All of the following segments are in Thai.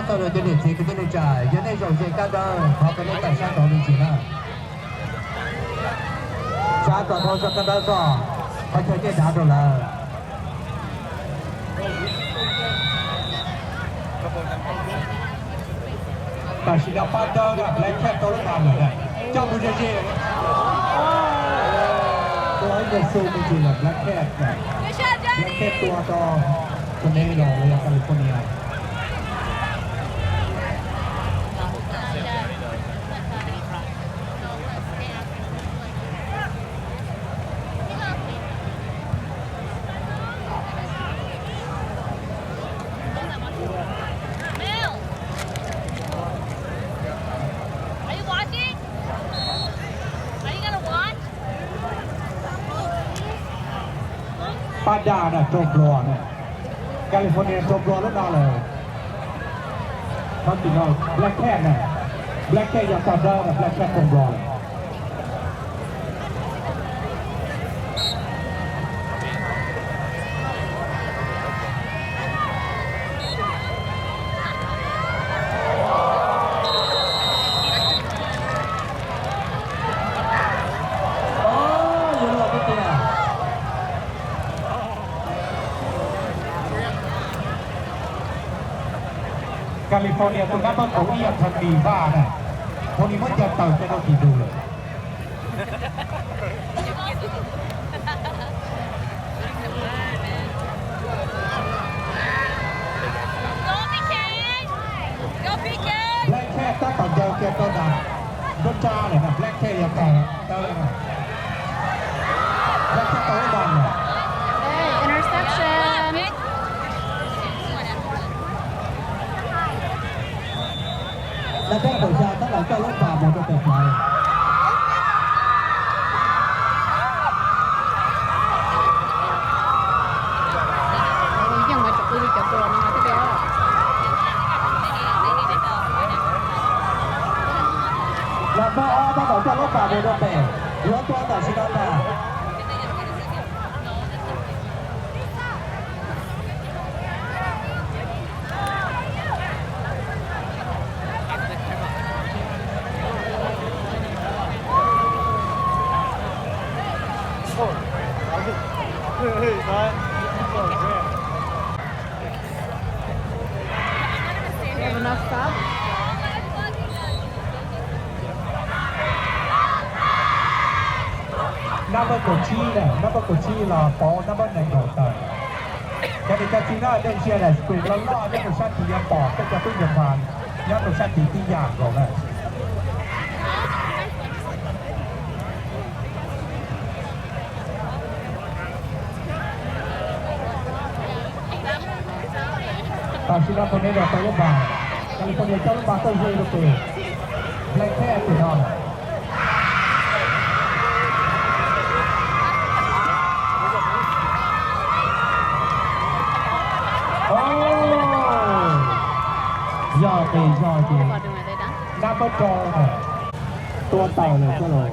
到了点点这个点点在，原来有些刚刚跑过来赶上到的几了。加短头说刚刚说，好条件拿走了。但是要搬到的来看到了哪里的，叫不这些。ตัวจะสู้จริงๆแบบแบล็คแคทแบบแบล็คแคทตัวต่อคนนี้หล่อเลยแคลิฟอร์เนียปาดาน่ะจบรอเนี่ยแคลิฟอร์เนียจบรอแล้วนอนเลยเขาติดนอนแบล็คแคทน่ะแบล็คแคทยังตามได้แต่แบล็คแคทจบรอเลยแคลิฟอร์เนียตรงนั้นมันเขาเรียกทันดีบ้าน่ะคนนี้มันจะเติมจะต้องกินดูเลยแบล็คแค่ตั้งแต่เดียวเกี่ยวกับดังรถจ้าเลยนะแบล็คแค่ยังแต่เติมนะแบล็คแค่ตัวดังเลยแล้วก็หัวใจตั้งแต่เจ้าลูกบาบมันจะเป็นไงยังมาจากอุลิกับตัวนะคะที่เดียวแล้วก็ตั้งแต่เจ้าลูกบาบมันจะเป็นรถตัวแต่ชิโนดานับว่ากดชี้เนี่ยนับว่ากดชี้เราป้อนับว่าในหัวใจแต่ในการจีน่าเดินเชียร์เนี่ยสปริงแล้วว่าเนี่ยตัวชาติยังปอกก็จะต้องยังผ่านยัดตัวชาติที่ยากกว่าเลยตอนที่เราคนนี้เราไปลูกบาศก์แคลิฟอร์เนียเจ้าลูกบาศก์ต้องช่วยลูกเตะแรงแค่ติดนอนยอดดียอดดีนับว่าจอเนี่ยตัวเต่าเลยก็เลย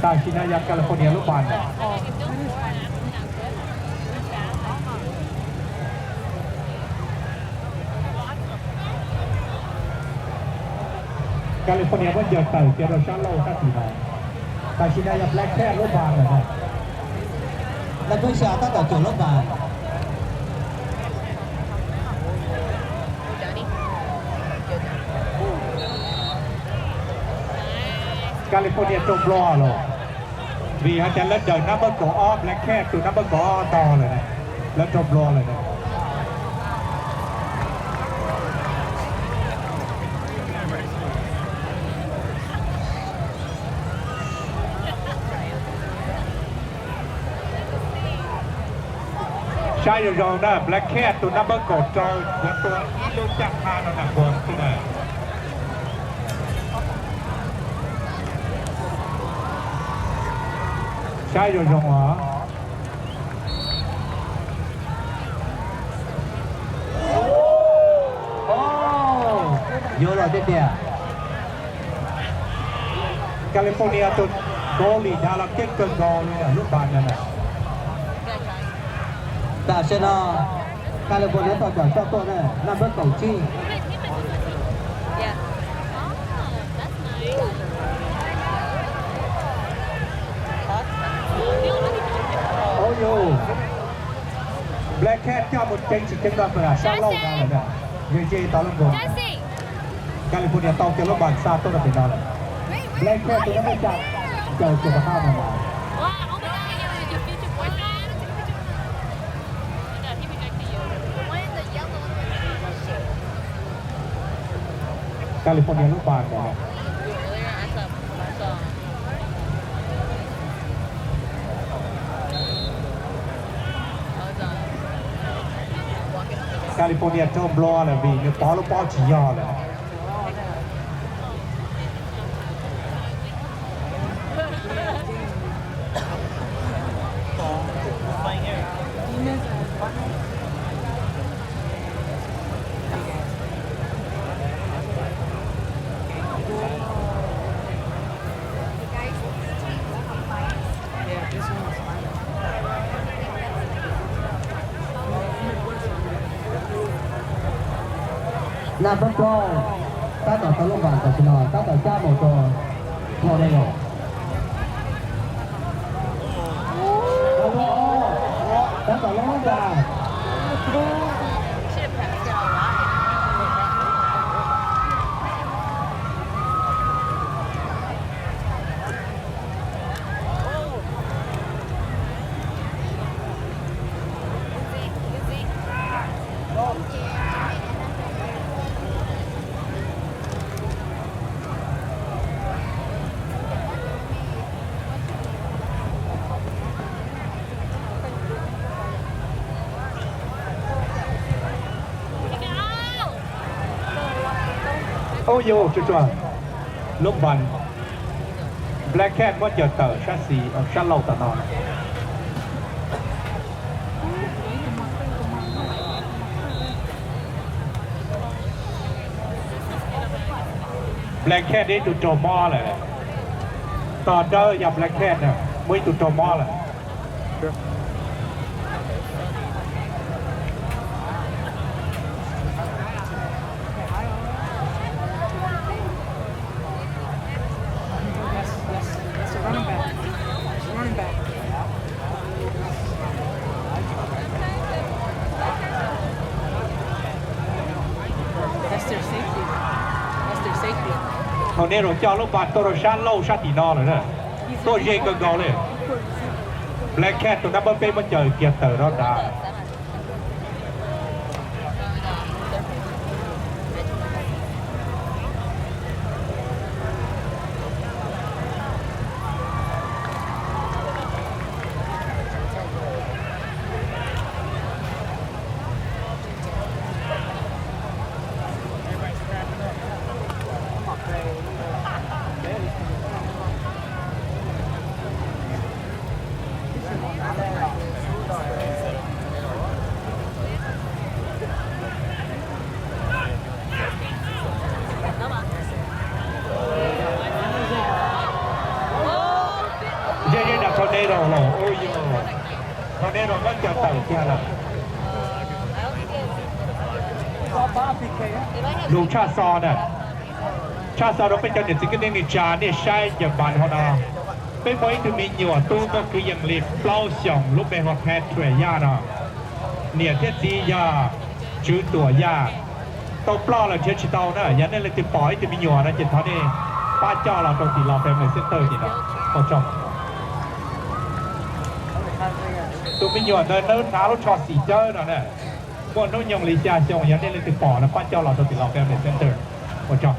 ตาชินายักษ์แคลิฟอร์เนียลูกบอลเนี่ยแคลิฟอร์เนียก็เยอะเต่าเจอร์ชันโลสักทีนะตาชินายักษ์แบล็คแค่ลูกบอลเลยนะแล้วก็เชียร์ตั้งแต่จุดลูกบอลแคลิฟอร์เนียจบรอเลยวีฮันจะเล่นเดินนับเบอร์กออฟและแค่ตัวนับเบอร์กอต่อเลยนะแล้วจบรอเลยนะใช่ยองนะแบล็คแคทตัวนับเบอร์กอจอยตัวที่รู้จักทานหนักบอลที่ไหนใช่ยองเหรอโอ้เยอะเลยเด็ดๆแคลิฟอร์เนียตัว โกลีดาราเก่งเกินกอเลยลูกบอลนั่นน่ะ แต่เชนแคลิฟอร์เนียต่อจากเจ้าตัวเนี่ยนั่นเป็นของจริง Yeah. Oh, that's nice. โอ้ยแบล็คแคทเจ้าหมดเก่งสิเก่งกับประชาชนเล่ากันเลยเนี่ยเจตอนลูกบอล Jesse. แคลิฟอร์เนียต้องเจอลูกบอลซาโต้เป็นดาวเลยแบล็คแคทตัวนั้นไม่จับเจอสุขภาพมันมา Wow, oh my god, your future boyfriend. Oh my god, he rejected you. Why is the yellow one? แคลิฟอร์เนียลูกบอลเนี่ย Earlier, I saw. แคลิฟอร์เนียเจ้าบลอเลยวีเนี่ยปอลูกปอจียอเลย นั่นเป็นกอตั้งแต่ตะลุมบานกับชนตั้งแต่เจ้าหมดตัวพอได้หรอตั้งแต่ลุมบาน Should have passed it all right. Go! โอ้ยจุ๊บลูกบอลแบล็คแคทว่าจะเต๋อชัดสีชัดเล่าตลอดแบล็คแคทนี่จุดโจมอเลยตอนเดินอย่าแบล็คแคทเนี่ยไม่จุดโจมอเลย That's a running back. That's a running back. That's their safety. That's their safety. เขาเนี่ยเราเจ้าลูกบอลตัวเราชัดเล่าชัดตีนอเลยนะตัวเย่กันกอเลยแบล็คแคทตัวนั้นเป็นมันเจอเกียร์เต๋อรอดดา เย่ดับทอร์เนโดหรอโอ้ยทอร์เนโดก็จะเต๋อเกียร์ละลูกชาซอนอ่ะชาซอนเราเป็นเจ้าเด็กสิ่งที่นี่จานเนี่ยใช่อย่างบานเขานะเป็นบอยที่มีหยวดตู้ก็คืออย่างลิฟเปล่าช่องลูกเป็นหัวแคทเทรย่านะเนี่ยเทียจียาชื่อตัวยาตัวเปล่าเราเชื่อชิตเอานะยันนี่เลยติดปอยที่มีหยวดนะเจ็ดเท่านี้ป้าเจ้าเราตรงที่เราเป็นเซ็นเตอร์นี่นะเขาชอบตัวมีหยวดเดินน้ารถช็อตสีเจ้าเนาะเนี่ยพวกนู้นยังลิจาเชียวยันนี่เลยติดปอนะป้าเจ้าเราตรงที่เราเป็นเซ็นเตอร์เขาชอบ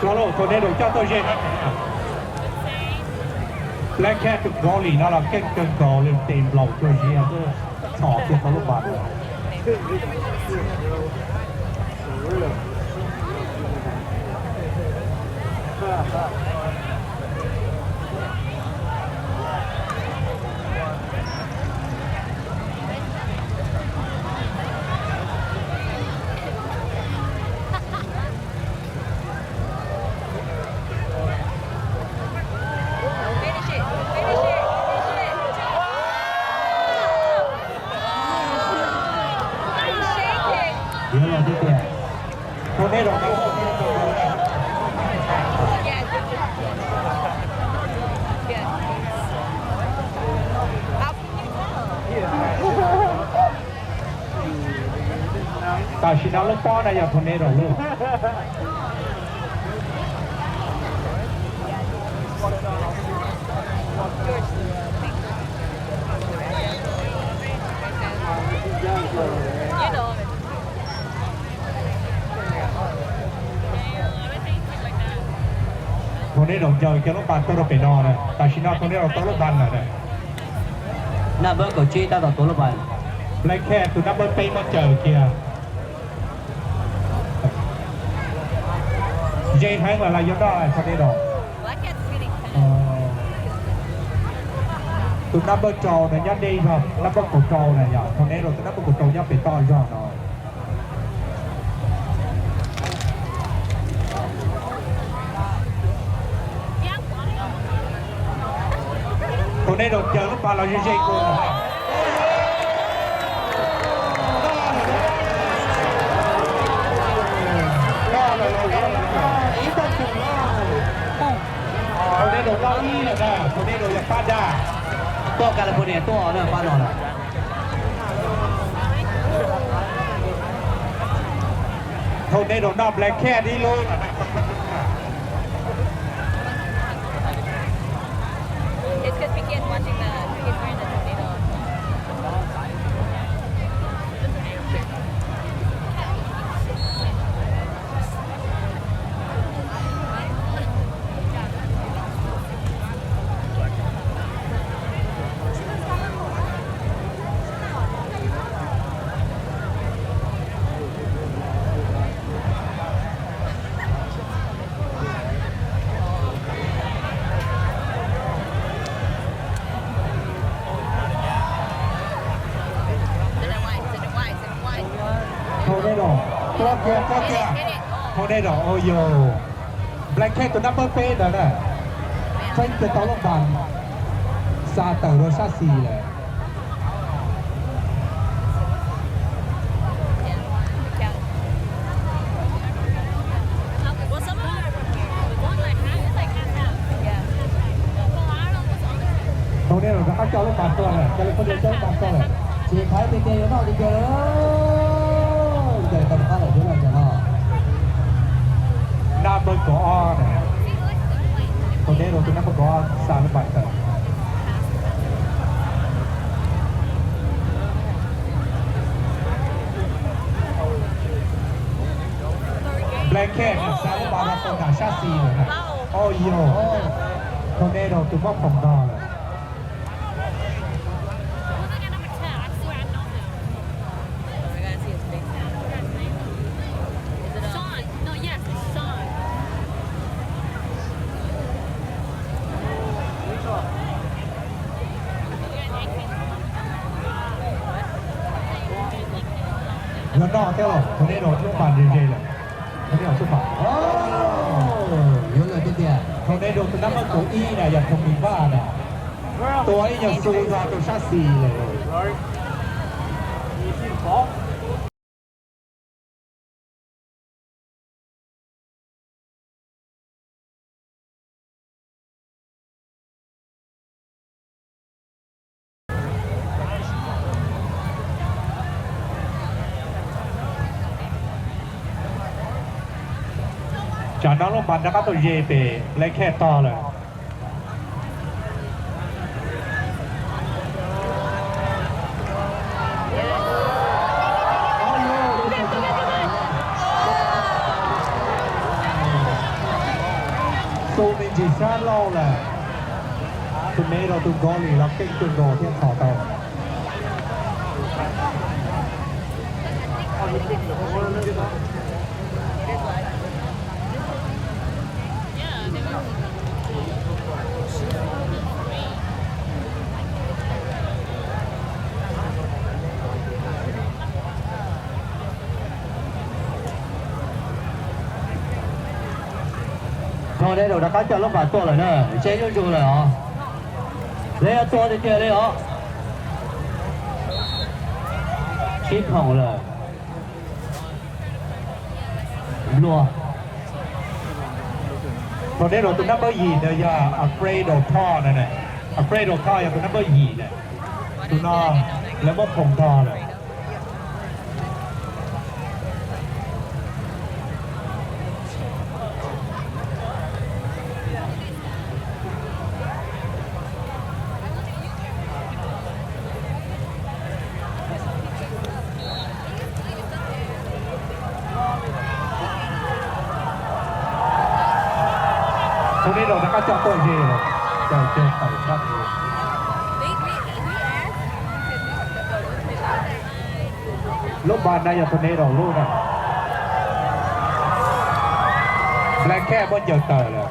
ตัวโลตัวเนโดเจ้าตัวเย็น และแค่ถึงกอลีนั่นเราเก่งเกินกอเลยเต็มเราช่วยเชียร์ก็สอบเกี่ยวกับลูกบอลเลย Finish it. Finish it. Shake it. เดี๋ยวเราที่เดียว คนนี้เราไม่ Yes. Yes. How can you tell? ตาชินาลูกป้อนนะอย่างคนนี้เราลูก You know it. คนนี้เราเจอแค่ลูกบอลตัวเราเป็นนอนนะตาชินาคนนี้เราตัวลูกบอลนะเนี่ย 那边狗追到多老板， และแค่ตัวนับเบอร์เป็นมาเจอเกียร์เย้ให้อะไรยอดได้คนนี้เรา Black Cat's getting ตัวนับเบอร์จอเนี่ยยัดดีครับนับเบอร์กดจอเนี่ยอย่างคนนี้เราตัวนับเบอร์กดจอยัดเป็นต้อนยอดหน่อยคนนี้เราเจอลูกบอลเราเย้ๆกูคนนี้เราเก้าอี้เลยนะคนนี้เราอยากฟาดได้ 多干了不点，多那发到了。 คนนี้เรานับแรงแค่นี้เลย It's because we get watching the kids wearing the tornado. Hit it. คนนี้เราโอโยแบล็คแค่ตัวนับเบอร์เป็นนะเนี่ยใช่เป็นตัวลูกบอลซาเตอร์โรชาซีเลย Well, some of them are one like half. It's like half. Yeah. Well, I don't know what's on there. คนนี้เราจะเข้าเจ้าลูกบอลตัวเลยจะเป็นคนเดียวเจ้าลูกบอลตัวเลย 解开这个有道理个喽，这个他了就那个哈。 นับเบอร์กออนคนนี้เราจะนับเบอร์กออนซาลูกบอลตัวแบล็คแค่ซาลูกบอลเราตัวหนาชาซีเลยนะโอโยคนนี้เราตัวว่าผมดอเลย Who's like at number 10? I swear I know him. I gotta see his face. Is it Sean? No, yes, it's Sean.แล้วนอกแค่หรอคนนี้เราทุกบอลเรื่อยๆเลยคนนี้เราทุกบอล 哦，有了这点， คนนี้เราตัวนับเบอร์กออีเนี่ยอย่างคงมีบ้าเนี่ยตัวไอ้อย่างซูราตัวชาซีเลย จากนั้นลงมานะครับตัวเยเปและแค่ต่อเลย ซูมินจิซาโลเลย คุณเมย์เราตุนกอลีเราเก่งตุนโรที่ขอต่อ Yeah, they were three. 从那头他看叫老板做了呢，先就做了啊，人家做的对了啊，心痛了，落。 ตอนนี้เราตัวนับเบอร์ยีเนี่ยอย่า afraid of ท่อนั่นแหละ afraid of ท่ออย่างตัวนับเบอร์ยีเนี่ยตัวนอแล้วก็ผงท่อเลยตรงนี้เราก็จะตัวเย่เลยจะเจอต่างชาติ ลูกบอลนายตัวนี้เราลูกนะและแค่บนเยอะเตอร์เลย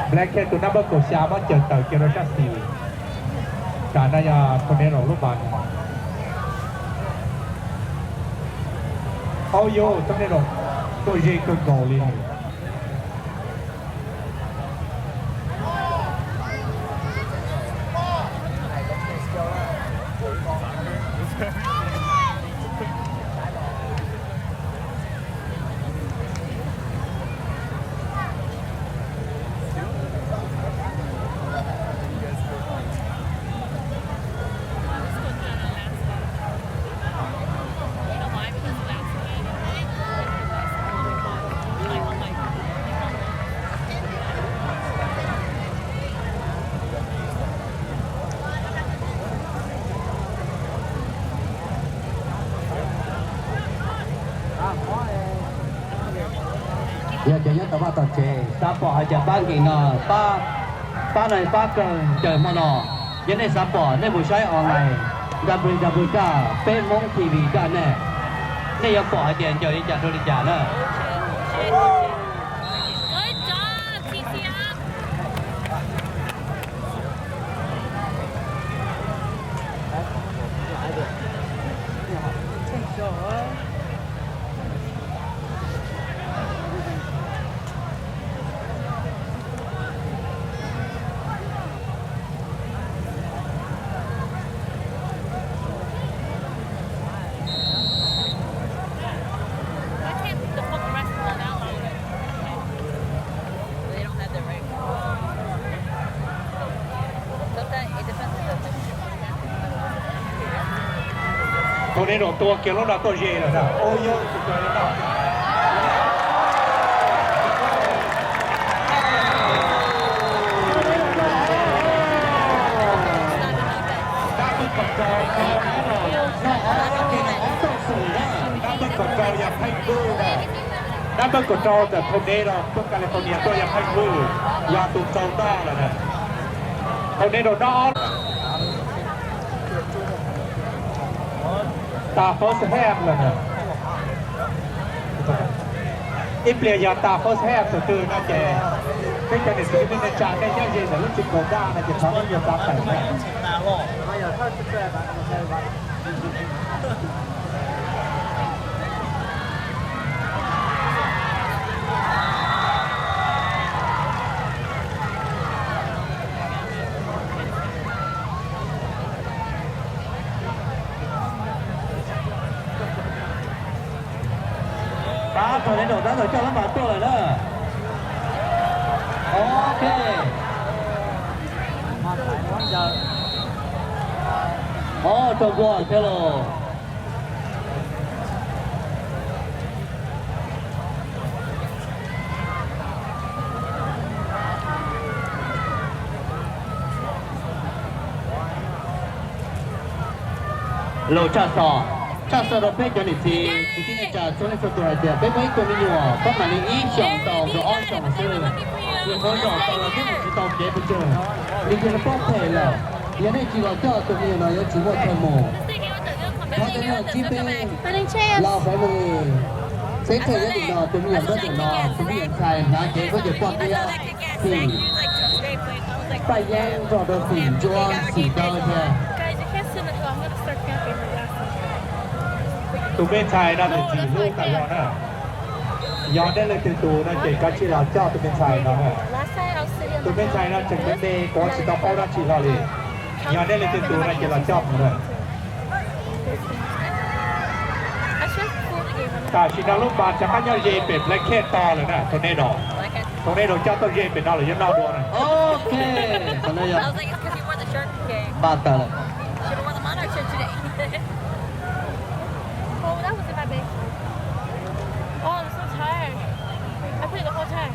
แบล็กแค่ตัวนับเบอร์กดชาบอนเจอเตอร์เกโรชาซีการนายตัวนี้เราลูกบอลเอาโย่ตัวนี้เราตัวเย่ก็โกลี You know why? Because last week, like, oh my God. 要就一到巴特車，沙博係隻班勁啊，巴嚟巴嘅就乜咯？人哋沙博你唔使 online www เป็นมงทีวีกันแน่นี่ยังปล่อยเดียนเจอที่จะโดนจ่าเนอะ Good job, TCF. ตัวนี้ตัวเกี่ยวกับตัวเย่เลยนะโอ้ยสุดยอดเลยนะด้านบนกดจออยากให้ดูนะด้านบนกดจอแต่คนนี้เราพวกแคลิฟอร์เนียตัวอยากให้ดูยาตุ่มโซต้าเลยนะคนนี้เราดอนตา first half เลยนะอีเปลี่ยนยาตา first half สุดคือน่าจะเป็นการสิ่งที่ในจานได้ยังยืนแต่ลูกจิตโกด้าน่าจะทำให้ยาตาแตกแน่打頭喺度，打頭將粒埋過嚟啦。OK。哦，做過嘅咯。lộ cha sò đồ bên cho nên thì này cha số này số tuổi thì bên mấy tụi mình nhỏ có mà đi ý chọn tàu rồi on chọn sư rồi có chọn tàu là cái gì tàu chế bây giờ đi cái nó có thể là giờ này chỉ có cho tụi mình nói chỉ một thời mồ có thể là chi bên lao phải một sẽ thời gian thì nó tụi mình rất là nó tụi mình xài lá chế có thể quan đi thì phải gian rồi đồ phỉ cho xỉ đâu thì Guys, I can't sit in the car. I'm gonna start camping my glasses. ตัวเป็นชายน่าจะจีลูกแต่ย้อนน่ะย้อนได้เลยตัวตัวน่าจะกัดชีเราเจ้าตัวเป็นชายเนาะ Last night I was sitting on ตัว the เป็นชายน่าจะเป็นเด็กก่อนสิต้องเอาราชีเราเลยย้อนได้เลยตัวตัวน่าจะเราเจ้าเหมือนกัน I should have before the game. แต่ชินาลูกบาลจะขันยอดเย่เป็ดและแค่ต่อเลยนะตัวนี้ดอกตัวนี้ดอกเจ้าต้องเย่เป็ดนอกหรือยันนอกด้วยนะ โอเคตอนนี้ I was like, it's because you wore the shirt today. บ้าตาเลย Should have worn the Monarch shirt today. Oh, that was in my bag. Oh, I'm so tired. I played the whole time.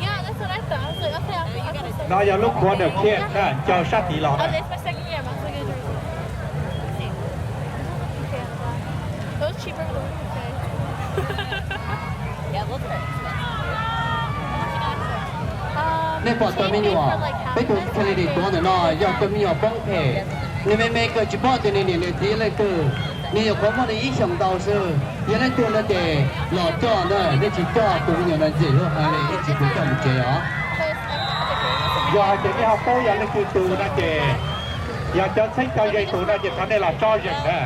Yeah, that's what I thought. I was like, okay, I'll play second. น้อยอย่าลูกควรเดี๋ยวเครียดนะเจ้าชาติหลอก Oh, นะ that's my second year. I'm also gonna do it. See. Okay, it was cheaper for the winter today. Yeah, look at it. ในปอดตัวไม่หนัวไปถูกเครดิตตัวหน่อยยอดตัวมีหยอดป้องเพนี่ไม่เกิดจิบปอดตัวนี้เนี่ยทีเลยคือนี่有ความว่าในอีสองดาวซื้อยังไงตัวนั้นเดหล่อจ่อเนี่ยนี่จีจ่อตัวนี้นั่นจีลูกอะไรอีจีตัวจ่อมันเจ๋อ อย่าจะไม่เอาโป้อย่าเล่นคือตัวนะเจอย่าจะใช้ใจใหญ่ตัวนะเจทำได้หลายจ้ออย่างนะ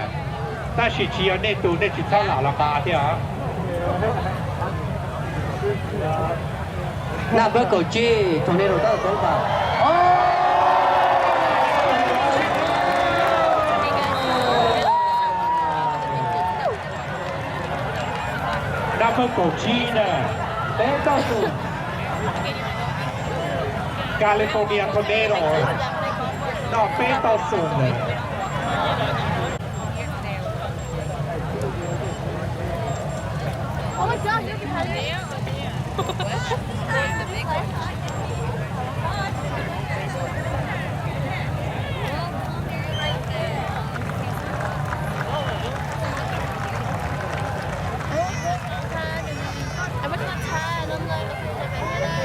แต่สิเชียร์เนี่ยตัวเนี่ยจิตเท่าหลาละบาที่อ่ะ หน้าเบอร์เกาจีตรงนี้เราต้องสงสัยโอ้ น้ำเพื่อโกชีนะเต้ต้าสูแคลิฟอร์เนียคนเดียร์นอกเป้ต้าสูเลย Oh my god, you're behind I went to the tie and I'm like, okay, like I hear that.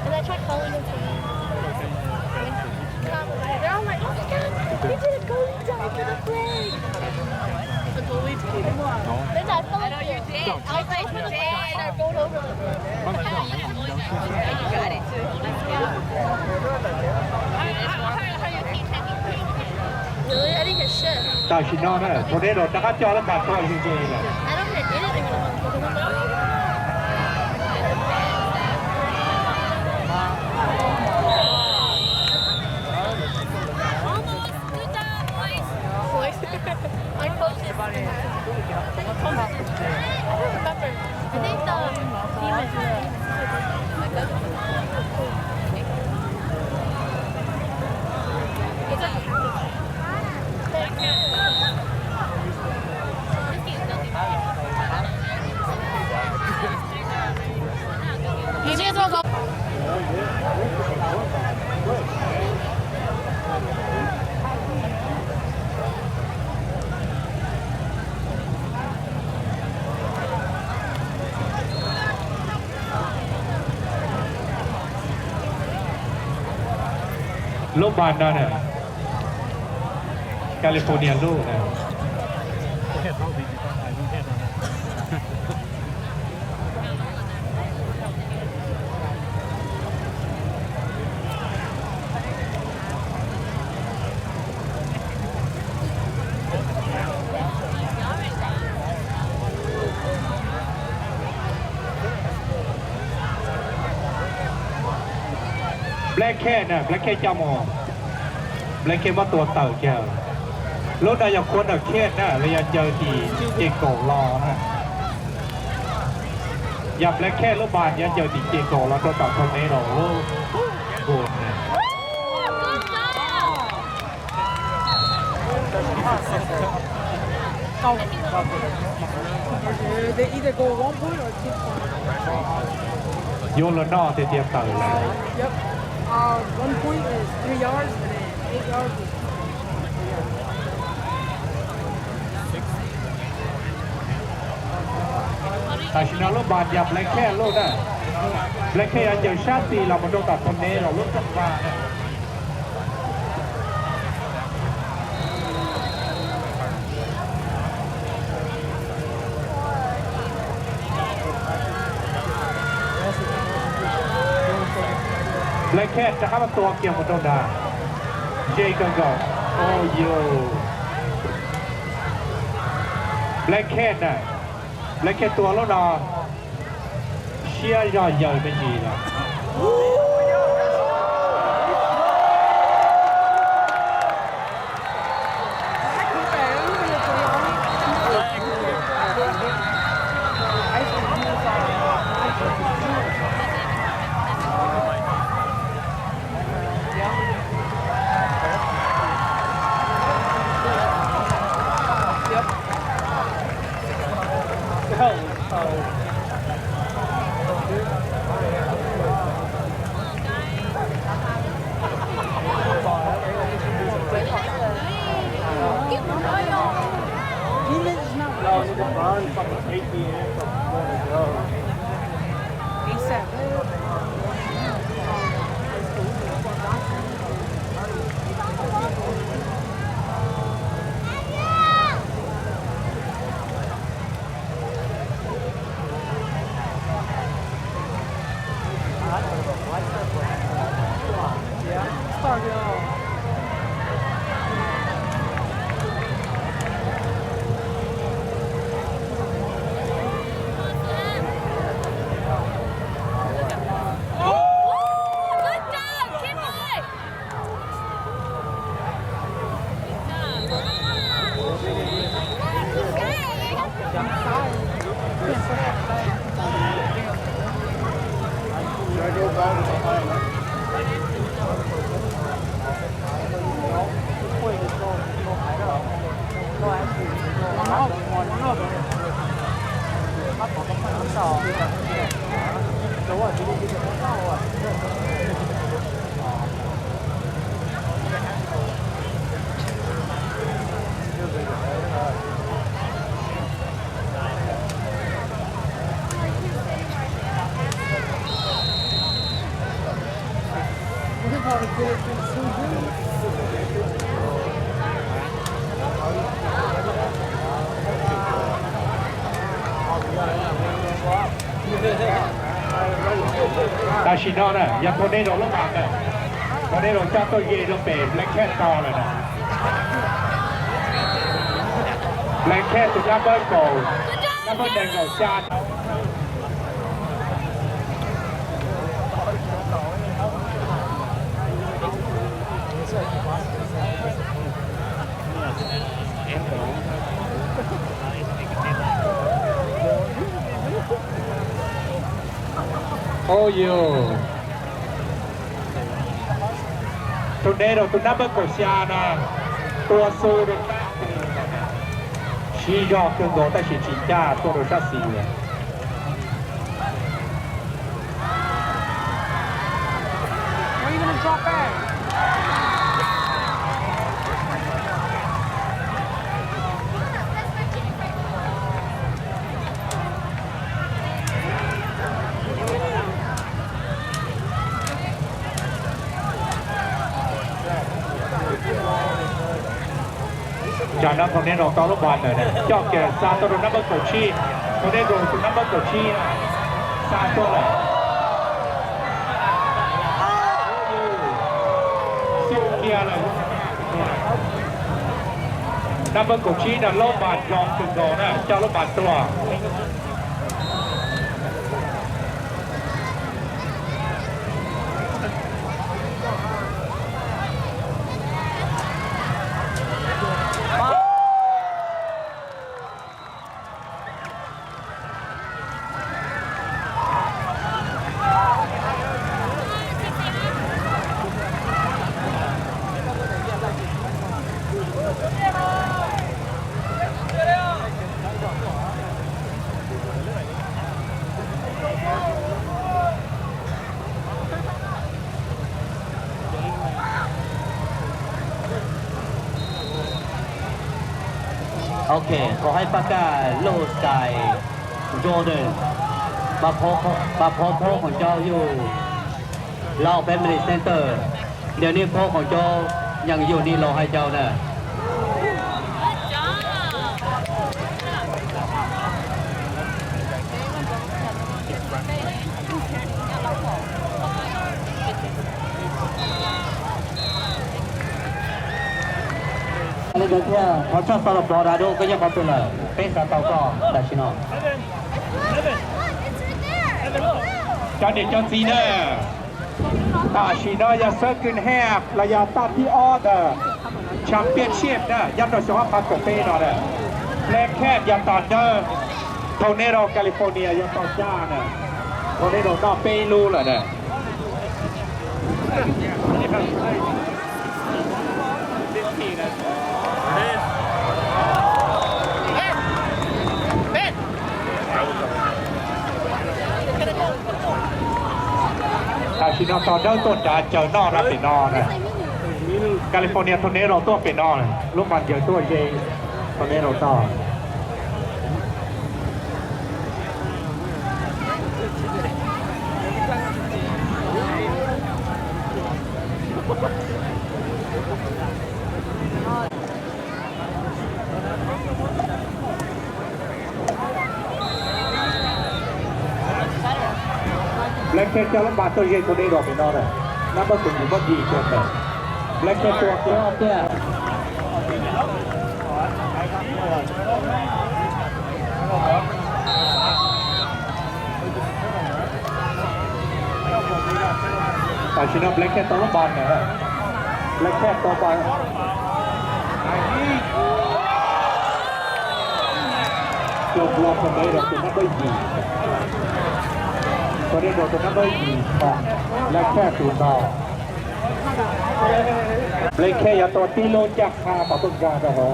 And I tried calling them to me. They're all like, oh my god, we did a goalie dive for the flag. The goalie team. Then I fell over. You did. I was like, for the flag and I rolled over. You got it too. Let's go. How your team taking? Really? I didn't get shit. ตาชินอนนะคนเดียร์นักจอแล้วบาดตัวจริงๆเลย I don't get anything when I'm because I'm like, almost. Good job, boys. Boys? Our coaches. I don't remember. I think the team is你这做狗。 ลูกบาลนั่นน่ะแคลิฟอร์เนียลูกนะแบล็คแค่น่ะแบล็คแค่เจ้ามองแบล็คแค่ว่าตัวเต่าแก้วรถนายคนอ่ะเครียดนะระยะเจอทีเจโกรอนะอย่าแบล็คแค่รถบานยันเจอทีเจโกรอตัวเต่าคนนี้หรอกโกรธนะ They either go 1 point or 2 points. โยนละนอเตรียมเต่าเลย Yep. 1 point is 3 yards, and then แต่ชินาโลบานยับแรงแค่โลดนะแรงแค่ยังเจอชาติเรามาโดนตัดตอนนี้เราลุ้นจังหวะนะแรงแค่จะเข้ามาตัวเกี่ยวกับโดนดาเจกันก่อนโอ้โยแรงแค่น่ะแรงแค่ตัวแล้วนะเชียร์ย่อยย่อยไม่ดีนะแต่ชินอน่ะยังคนได้โดนลูกบอลน่ะคนได้โดนเจ้าตัวเย่ลงเปรย์แรงแค่ต่อเลยนะแรงแค่สุดนับเบิลโกลนับเบิลแดงโกลจานโอ้ยตัวเนโรตัวนับเบิลโกลจานะตัวซูรุตะชียอ更多但是金价做了啥事呢Where are you gonna drop back?จากนั้นคนนี้เราต้องรบกวนหน่อยนะยอดแก่ซาโตโรนับเบิลโกชีคนนี้โดนนับเบิลโกชีซาโตโรสู้เกียร์เลยนับเบิลโกชีน่ะโลบาดยองถึงโดนนะเจ้าโลบาดตัว โอเคขอให้ปากกาโลดใจโจเดนมาพบพ่อของเจ้าอยู่เราเป็นมินิเซนเตอร์เดี๋ยวนี้พ่อของเจ้ายังอยู่นี่รอให้เจ้านะนี่ก็แค่เขาชอบสลับบอร์ดาโดก็ยังเขาเป็นเลยเป็นสตอก็แต่ชิโน่ cho để cho gì nè ta chỉ nói là second half là giờ ta đi order championship nèยันโดยเฉพาะปากกาเนาะเนี่ยแรกแค่ยันตอนเดิมโทเนโรแคลิฟอร์เนียยันตอนจ้าเนี่ยโทเนโรนอกเปรูเหรอเนี่ยถ้าชินอตอนเดิมต้นจะเจอนอกรับเป็นนอกนะแคลิฟอร์เนียโทเนโรตัวเป็นนอกเลยลูกมันเยอะตัวเยอะโทเนโรต่อBlack Cat จะลำบากตัวเย็นตัวนี้ดอกเป็นนอนเลยน้ำมันตุ่มอยู่ก็ดีเกินไป Black Cat ตัวเดียวเนี่ยแต่ชินอ Black Cat ตัวบอลเนี่ย Black Cat ตัวบอลจบรอบคนนี้ดอกเป็นนักไม่ดีตัวนี้โดนตัวนั้นได้ดีของและแค่ตูนต่อเลยแค่อย่าตัวตีโลจากคาต่อต้นกาจะร้อง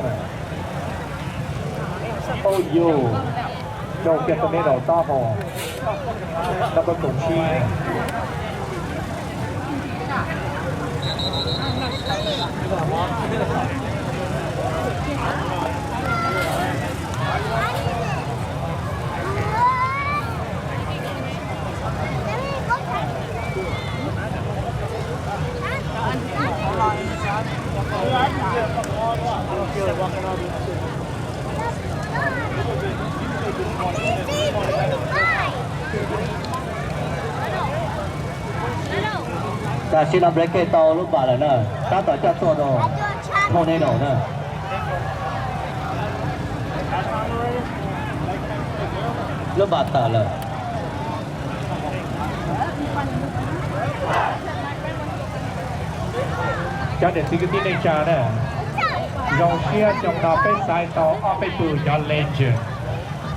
โอ้ยโดนเก็บตัวนี้เราต้อพอแล้วก็ตุ่มชี้แต่ชินาเบรกเกตลูกบาเลยเนอะถ้าต่อจากตัวโดโทเนโดเนอะลูกบาต่อเลยcho đến sự kiện này cha nè dòng xe trong đó bên sai tàu ở bên tù cho legend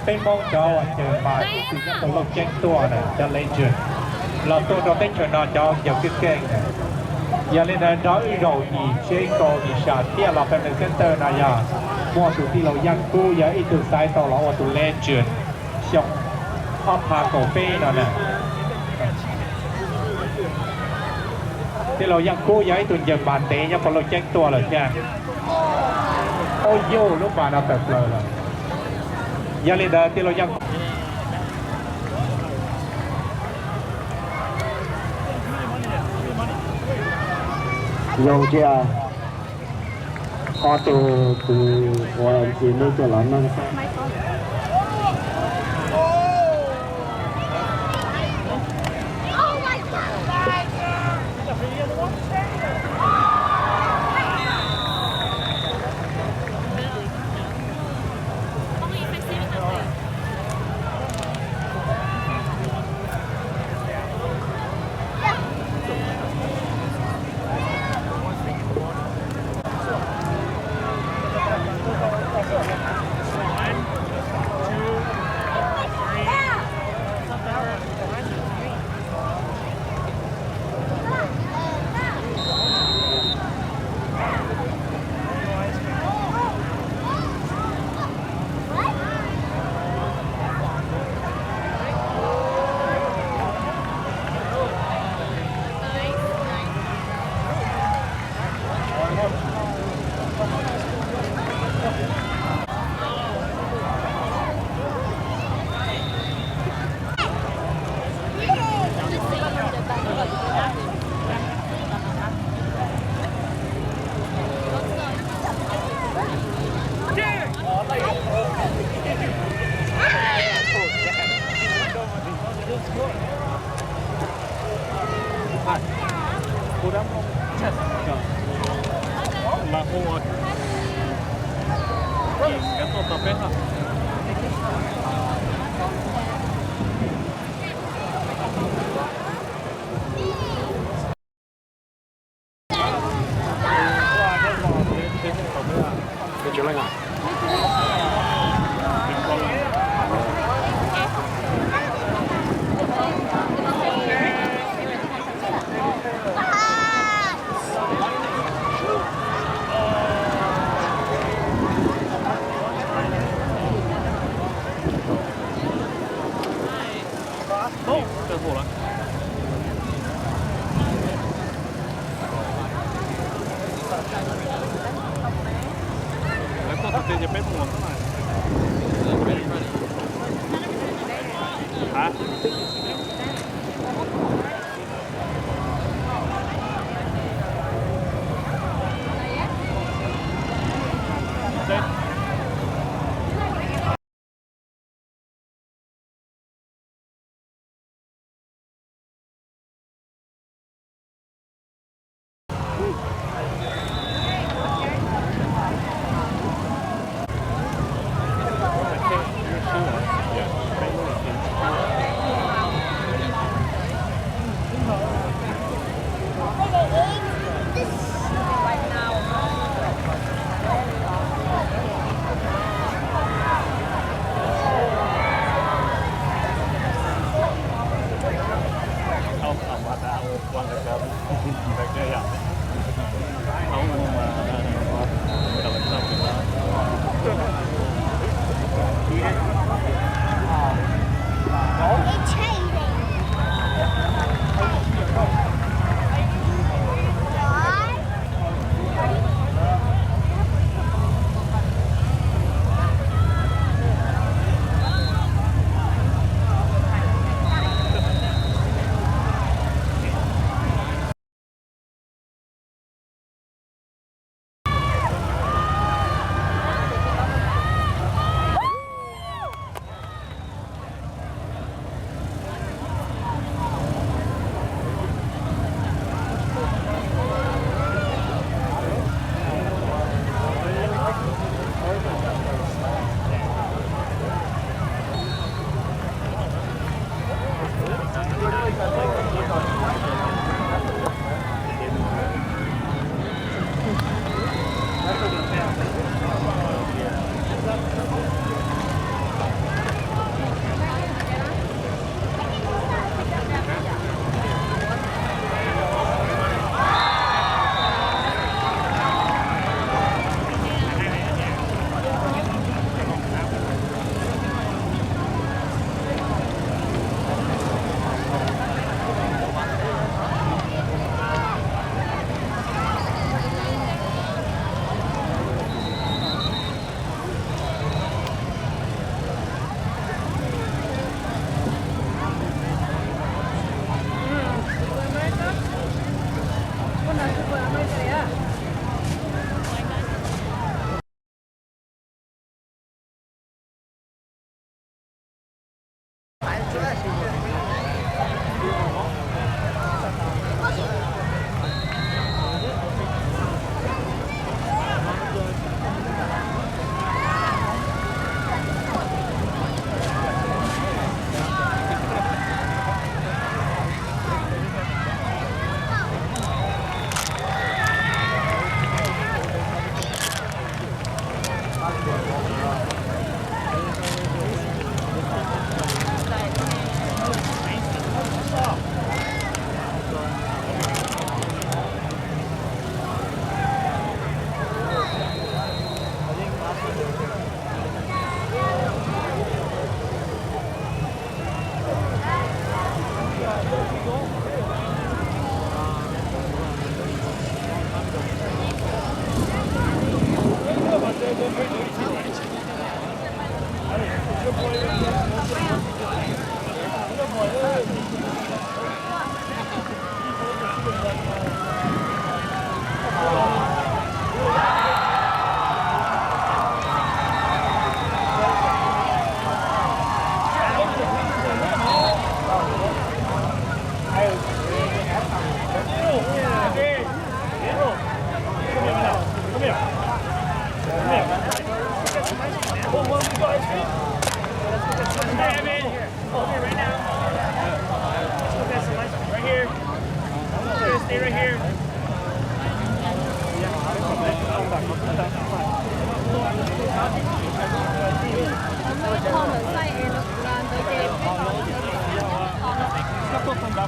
bên mong cho chờ bài của sự kiện của lộc tranh tua này cho legend là tôi đó bên chỗ nào cho nhiều cái kênh này giờ lên đây đó rồi thì trên cầu thì sản kia là bên center này à mua tụ thìเรายังกู้giờ ít tụ sai tàu là ở tụ legend xong ở phá cổ phê nào nèที่เรายังกู้ย้ายตุนยังบานเตะยังพอเราแจ้งตัวเลยใช่โอ้ยลูกบานเอาแบบเลยยาเลดาที่เรายังโยเจียออโต้คือวันจีนจะหลังนั่ง เ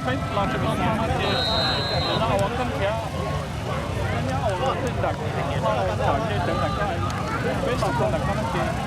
phải lo cho mình mà chứ nó ở căn kia nó ở trên đặc nó ở trên整đặc cái với mặt con đặc cái kia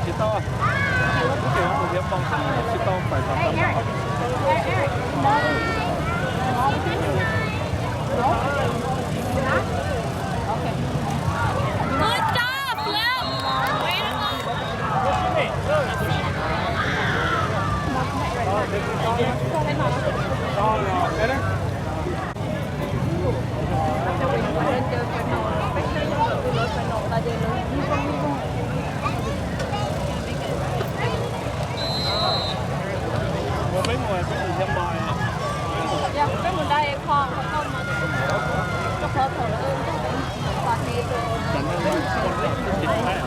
chị to cái kiểu một cái bông chị to phải tầm Good job, Flip! Way to go! một mấy người cái gì xem bòi Ja, cái mình đây khoan không có mà có khó thở là và thì chẳng nên lấy con lấy cái gì phải